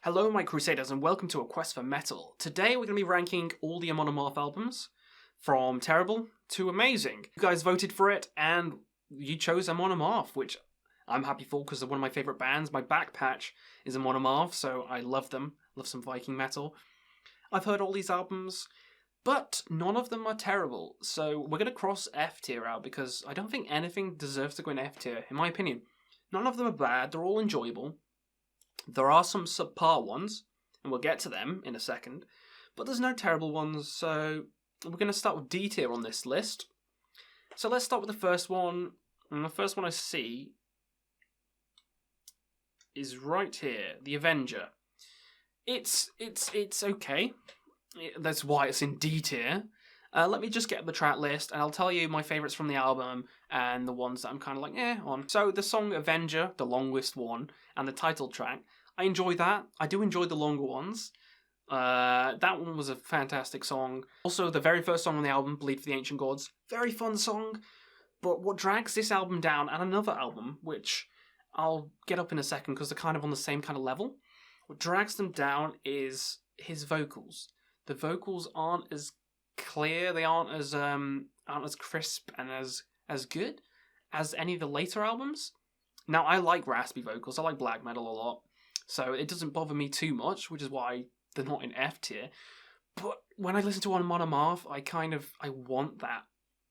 Hello, my Crusaders, and welcome to A Quest for Metal. Today we're going to be ranking all the Amon Amarth albums, from terrible to amazing. You guys voted for it, and you chose Amon Amarth, which I'm happy for because they're one of my favourite bands. My back patch is Amon Amarth, so I love them. Love some Viking metal. I've heard all these albums, but none of them are terrible, so we're going to cross F tier out because I don't think anything deserves to go in F tier, in my opinion. None of them are bad, they're all enjoyable. There are some subpar ones, and we'll get to them in a second, but there's no terrible ones, so we're going to start with D tier on this list. So let's start with the first one, and the first one I see is right here, The Avenger. It's okay. That's why it's in D tier. Let me just get the track list, and I'll tell you my favourites from the album and the ones that I'm kind of like, on. So the song Avenger, the longest one, and the title track, I enjoy that. I do enjoy the longer ones. That one was a fantastic song. Also, the very first song on the album, Bleed for the Ancient Gods, very fun song. But what drags this album down, and another album, which I'll get up in a second because they're kind of on the same kind of level, what drags them down is his vocals. The vocals aren't as clear, they aren't as crisp and as good as any of the later albums. Now, I like raspy vocals, I like black metal a lot, so it doesn't bother me too much, which is why they're not in F tier. But when I listen to Amon Amarth, I want that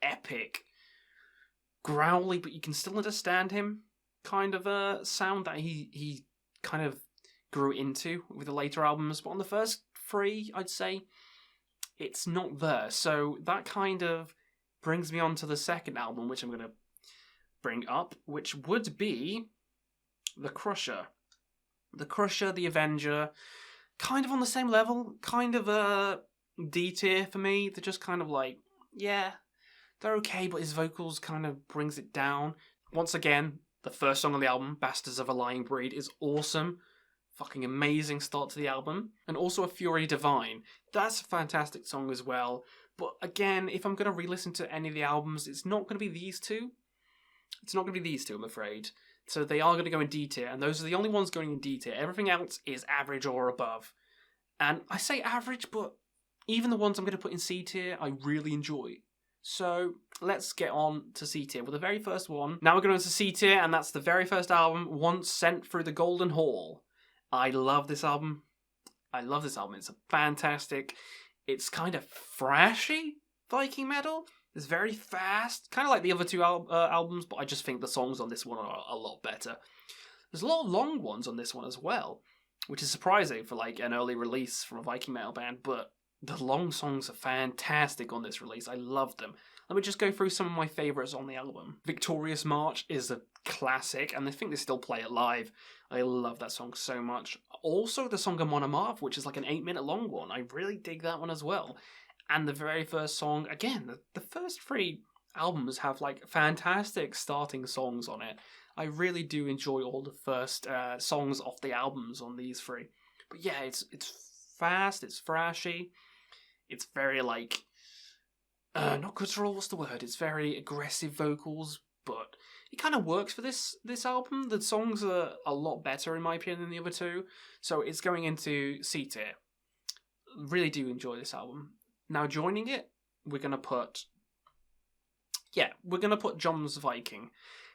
epic, growly, but you can still understand him kind of a sound that he kind of grew into with the later albums. But on the first three, I'd say it's not there. So that kind of brings me on to the second album, which I'm going to bring up, which would be The Crusher. The Crusher, The Avenger, kind of on the same level, kind of a D tier for me. They're just kind of like, yeah, they're okay, but his vocals kind of brings it down. Once again, the first song on the album, Bastards of a Lying Breed, is awesome. Fucking amazing start to the album. And also A Fury Divine. That's a fantastic song as well. But again, if I'm going to re-listen to any of the albums, it's not going to be these two. It's not going to be these two, I'm afraid. So they are going to go in D tier, and those are the only ones going in D tier. Everything else is average or above. And I say average, but even the ones I'm going to put in C tier, I really enjoy. So let's get on to C tier with the very first one. Now we're going on to C tier, and that's the very first album, Once Sent Through the Golden Hall. I love this album. It's fantastic. It's kind of thrashy Viking metal. It's very fast, kind of like the other two albums, but I just think the songs on this one are a lot better. There's a lot of long ones on this one as well, which is surprising for like an early release from a Viking metal band, but the long songs are fantastic on this release. I love them. Let me just go through some of my favourites on the album. Victorious March is a classic, and I think they still play it live. I love that song so much. Also, the song Amon Amarth, which is like an 8-minute long one. I really dig that one as well. And the very first song, again, the first three albums have like fantastic starting songs on it. I really do enjoy all the first songs off the albums on these three. But yeah, it's fast, it's thrashy, it's very like, not guttural, what's the word? It's very aggressive vocals, but it kind of works for this album. The songs are a lot better, in my opinion, than the other two, so it's going into C tier. Really do enjoy this album. Now, joining it, we're going to put Jons Viking.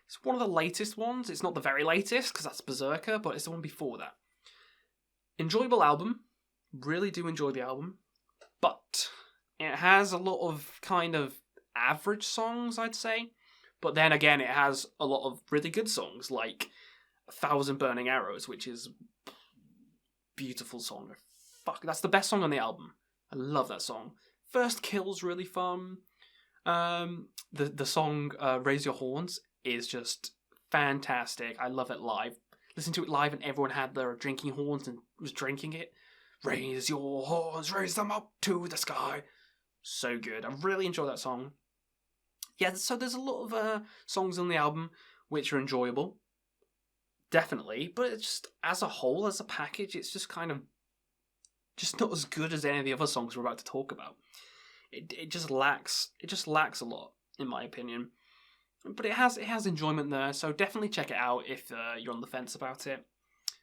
It's one of the latest ones. It's not the very latest, because that's Berserker, but it's the one before that. Enjoyable album. Really do enjoy the album. But it has a lot of kind of average songs, I'd say. But then again, it has a lot of really good songs, like 1,000 Burning Arrows, which is a beautiful song. Fuck, that's the best song on the album. I love that song. First Kill's really fun. The song Raise Your Horns is just fantastic. I love it live. Listen to it live and everyone had their drinking horns and was drinking it. Raise your horns, raise them up to the sky. So good. I really enjoy that song. Yeah, so there's a lot of songs on the album which are enjoyable. Definitely. But it's just, as a whole, as a package, it's just kind of just not as good as any of the other songs we're about to talk about. It just lacks a lot, in my opinion. But it has enjoyment there, so definitely check it out if you're on the fence about it.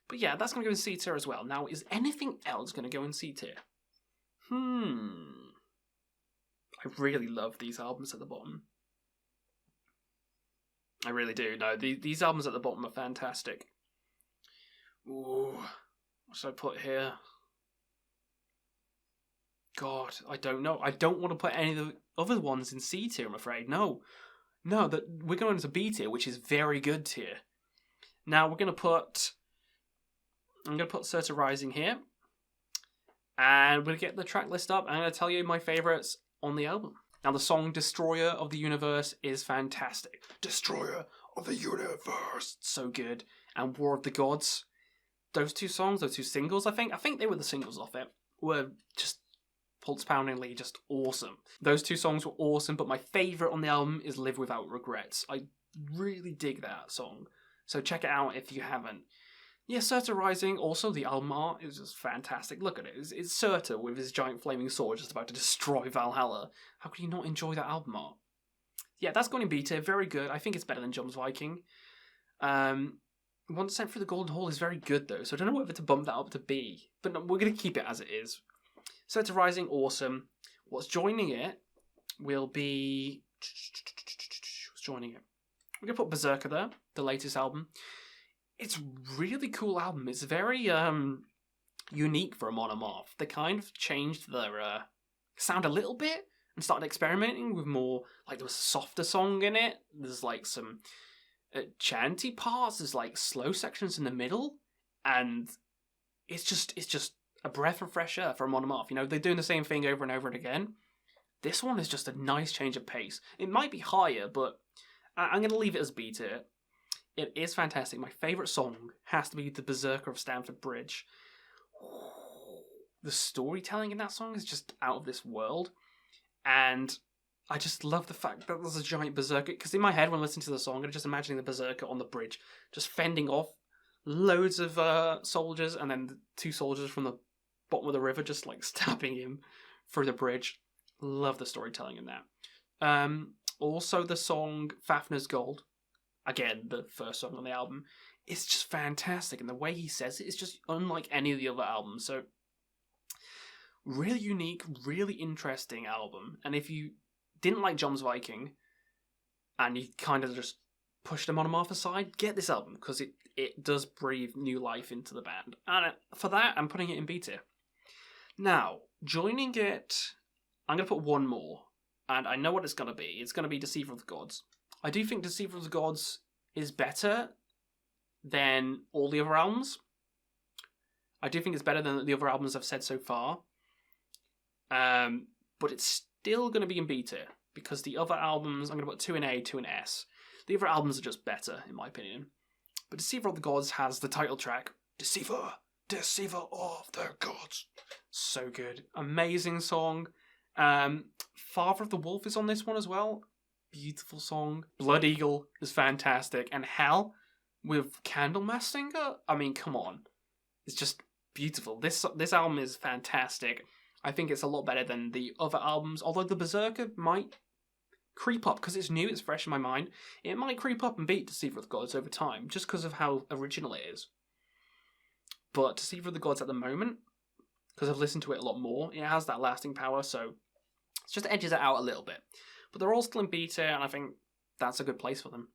But yeah, that's going to go in C tier as well. Now, is anything else going to go in C tier? I really love these albums at the bottom. I really do. No, these albums at the bottom are fantastic. Ooh, what should I put here? God, I don't know. I don't want to put any of the other ones in C tier, I'm afraid. No, that we're going into B tier, which is very good tier. Now I'm going to put Certa Rising here, and we'll get the track list up. I'm going to tell you my favourites on the album. Now the song "Destroyer of the Universe" is fantastic. Destroyer of the Universe, so good. And War of the Gods. Those two songs, those two singles, I think they were the singles off it, were just pulse-poundingly just awesome. Those two songs were awesome, but my favourite on the album is Live Without Regrets. I really dig that song, so check it out if you haven't. Yeah, Certa Rising, also the album art is just fantastic. Look at it. It's Certa with his giant flaming sword just about to destroy Valhalla. How can you not enjoy that album art? Yeah, that's going in B tier, very good. I think it's better than Jons Viking. Once Sent Through the Golden Hall is very good though, so I don't know whether to bump that up to B. But no, we're going to keep it as it is. Certa Rising, awesome. What's joining it will be... What's joining it? We're going to put Berserker there, the latest album. It's a really cool album. It's very unique for Amon Amarth. They kind of changed their sound a little bit and started experimenting with more... Like, there was a softer song in it. There's, like, some chanty parts. There's, like, slow sections in the middle. And it's just a breath of fresh air for Amon Amarth. You know, they're doing the same thing over and over and again. This one is just a nice change of pace. It might be higher, but I'm going to leave it as B tier. It is fantastic. My favourite song has to be The Berserker of Stamford Bridge. The storytelling in that song is just out of this world. And I just love the fact that there's a giant berserker. Because in my head, when I listen to the song, I'm just imagining the berserker on the bridge, just fending off loads of soldiers, and then the two soldiers from the bottom of the river just like stabbing him through the bridge. Love the storytelling in that. Also the song Fafner's Gold, again the first song on the album, is just fantastic, and the way he says it is just unlike any of the other albums. So really unique, really interesting album. And if you didn't like Jons Viking and you kind of just pushed Amon Amarth aside, get this album, because it does breathe new life into the band. And for that, I'm putting it in B tier. Now, joining it, I'm going to put one more. And I know what it's going to be. It's going to be Deceiver of the Gods. I do think Deceiver of the Gods is better than all the other albums. I do think it's better than the other albums I've said so far. But it's still going to be in B tier, because the other albums, I'm going to put 2 in A, 2 in S. The other albums are just better, in my opinion. But Deceiver of the Gods has the title track, Deceiver of the Gods. So good. Amazing song. Father of the Wolf is on this one as well. Beautiful song. Blood Eagle is fantastic. And Hell with Candlemass Singer? I mean, come on. It's just beautiful. This album is fantastic. I think it's a lot better than the other albums, although the Berserker might creep up, because it's new, it's fresh in my mind. It might creep up and beat Deceiver of the Gods over time, just because of how original it is. But Deceiver of the Gods at the moment, because I've listened to it a lot more, it has that lasting power, so it just edges it out a little bit. But they're all still in B tier, and I think that's a good place for them.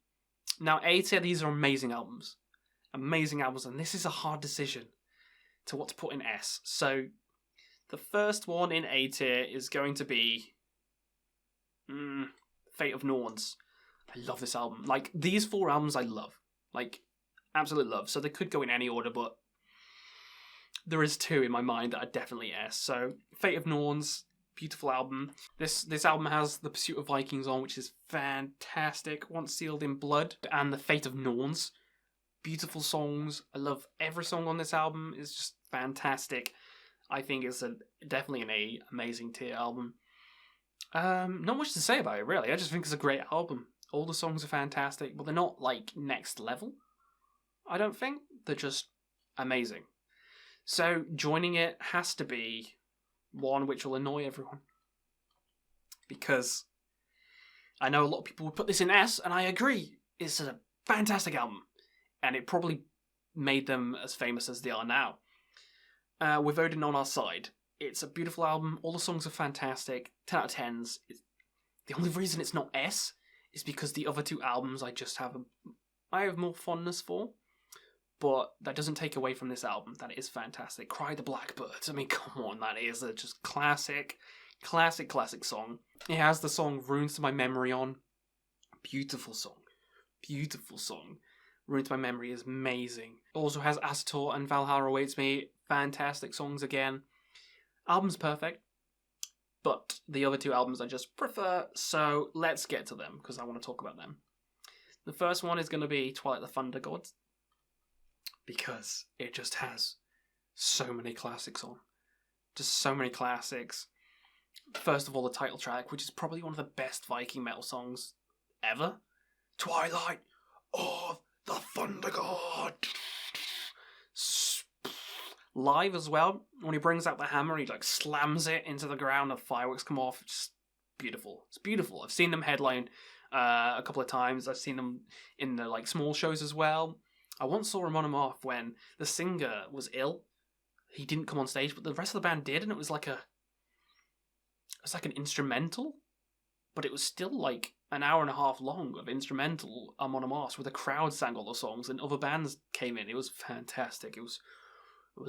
Now, A tier, these are amazing albums. Amazing albums, and this is a hard decision to what to put in S. So, the first one in A tier is going to be Fate of Norns. I love this album. Like, these 4 albums I love. Like, absolutely love. So they could go in any order, but there is 2 in my mind that are definitely S. So, Fate of Norns, beautiful album. This album has The Pursuit of Vikings on, which is fantastic. Once Sealed in Blood, and The Fate of Norns. Beautiful songs. I love every song on this album. It's just fantastic. I think it's definitely an amazing tier album. Not much to say about it, really. I just think it's a great album. All the songs are fantastic, but they're not, like, next level, I don't think. They're just amazing. So, joining it has to be one which will annoy everyone. Because I know a lot of people would put this in S, and I agree. It's a fantastic album. And it probably made them as famous as they are now. With Odin on Our Side, it's a beautiful album. All the songs are fantastic. 10 out of 10s. The only reason it's not S is because the other two albums I have more fondness for. But that doesn't take away from this album. That is fantastic. Cry the Blackbirds. I mean, come on. That is a just classic song. It has the song Runes to My Memory on. Beautiful song. Runes to My Memory is amazing. It also has Asator and Valhalla Awaits Me. Fantastic songs again. Album's perfect. But the other two albums I just prefer. So let's get to them, because I want to talk about them. The first one is going to be Twilight the Thunder Gods, because it just has so many classics on. Just so many classics. First of all, the title track, which is probably one of the best Viking metal songs ever. Twilight of the Thunder God. Live as well, when he brings out the hammer, he like slams it into the ground and fireworks come off. It's just beautiful. It's beautiful. I've seen them headline a couple of times. I've seen them in the like small shows as well. I once saw Amon Amarth when the singer was ill. He didn't come on stage, but the rest of the band did, and it was like an instrumental, but it was still like an hour and a half long of instrumental Amon Amarth, where the crowd sang all the songs and other bands came in. It was fantastic. It was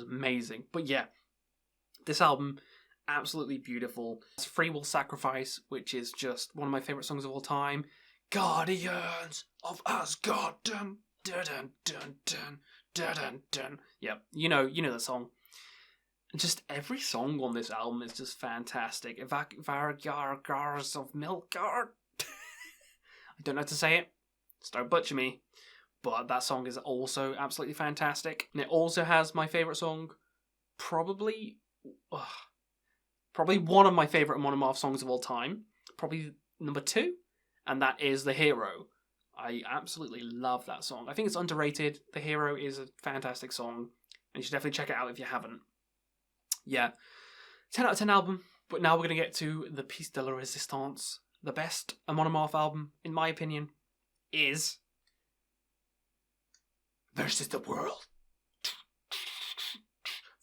amazing. But yeah, this album, absolutely beautiful. It's Free Will Sacrifice, which is just one of my favourite songs of all time. Guardians of Asgard. Dun, dun, dun, dun, dun, dun, dun, dun. Yep, you know the song. Just every song on this album is just fantastic. Vargars of Milgard. I don't know how to say it. Just don't butcher me. But that song is also absolutely fantastic. And it also has my favourite song, probably one of my favourite Amon Amarth songs of all time. Probably number 2. And that is The Hero. I absolutely love that song. I think it's underrated. The Hero is a fantastic song. And you should definitely check it out if you haven't. Yeah. 10 out of 10 album. But now we're going to get to the Piece de la Resistance. The best Amon Amarth album, in my opinion, is Versus the World.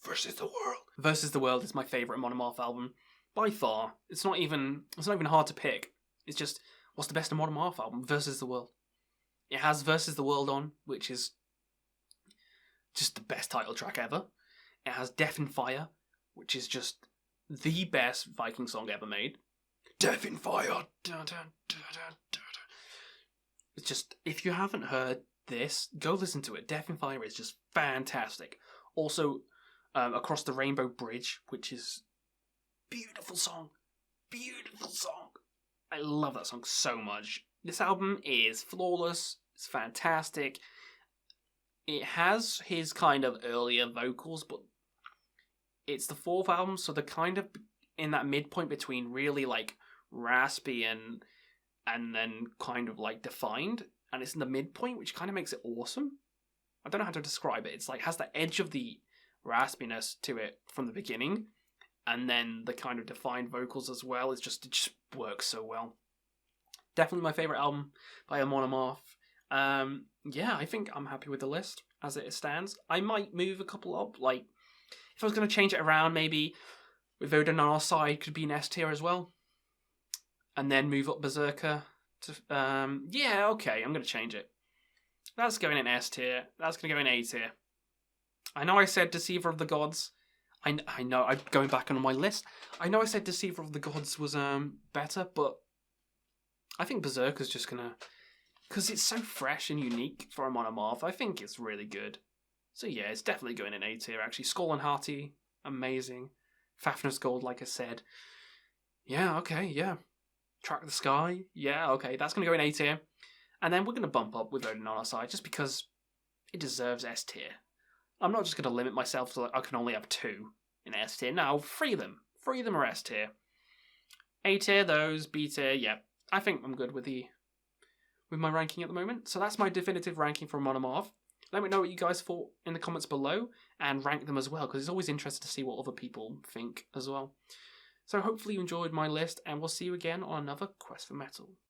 Versus the World. Versus the World is my favourite Amon Amarth album by far. It's not even hard to pick. It's just, what's the best Amon Amarth album? Versus the World. It has Versus the World on, which is just the best title track ever. It has Death in Fire, which is just the best Viking song ever made. Death in Fire. Dun, dun, dun, dun, dun. It's just, if you haven't heard this, go listen to it. Death in Fire is just fantastic. Also, Across the Rainbow Bridge, which is beautiful song. I love that song so much. This album is flawless. It's fantastic. It has his kind of earlier vocals, but it's the 4th album, so they're kind of in that midpoint between really like raspy and then kind of like defined. And it's in the midpoint, which kind of makes it awesome. I don't know how to describe it. It's like has the edge of the raspiness to it from the beginning, and then the kind of defined vocals as well. It just works so well. Definitely my favourite album by Amon Amarth. Yeah, I think I'm happy with the list as it stands. I might move a couple up. Like, if I was going to change it around, maybe with Odin on Our Side could be an S tier as well. And then move up Berserker. Yeah, okay, I'm going to change it. That's going in S tier. That's going to go in A tier. I know I said Deceiver of the Gods. I know, I'm going back on my list. I know I said Deceiver of the Gods was better, but I think Berserker's just going to... Because it's so fresh and unique for Amon Amarth, I think it's really good. So yeah, it's definitely going in A tier, actually. Skull and Hearty, amazing. Fafnir's Gold, like I said. Yeah, okay, yeah. Track the Sky, yeah, okay, that's going to go in A tier. And then we're going to bump up with Odin on Our Side, just because it deserves S tier. I'm not just going to limit myself to I can only have 2 in S tier. No, 3 of them. 3 of them are S tier. A tier, those, B tier, yeah. I think I'm good with my ranking at the moment. So that's my definitive ranking for Amon Amarth. Let me know what you guys thought in the comments below, and rank them as well, because it's always interesting to see what other people think as well. So hopefully you enjoyed my list, and we'll see you again on another Quest for Metal.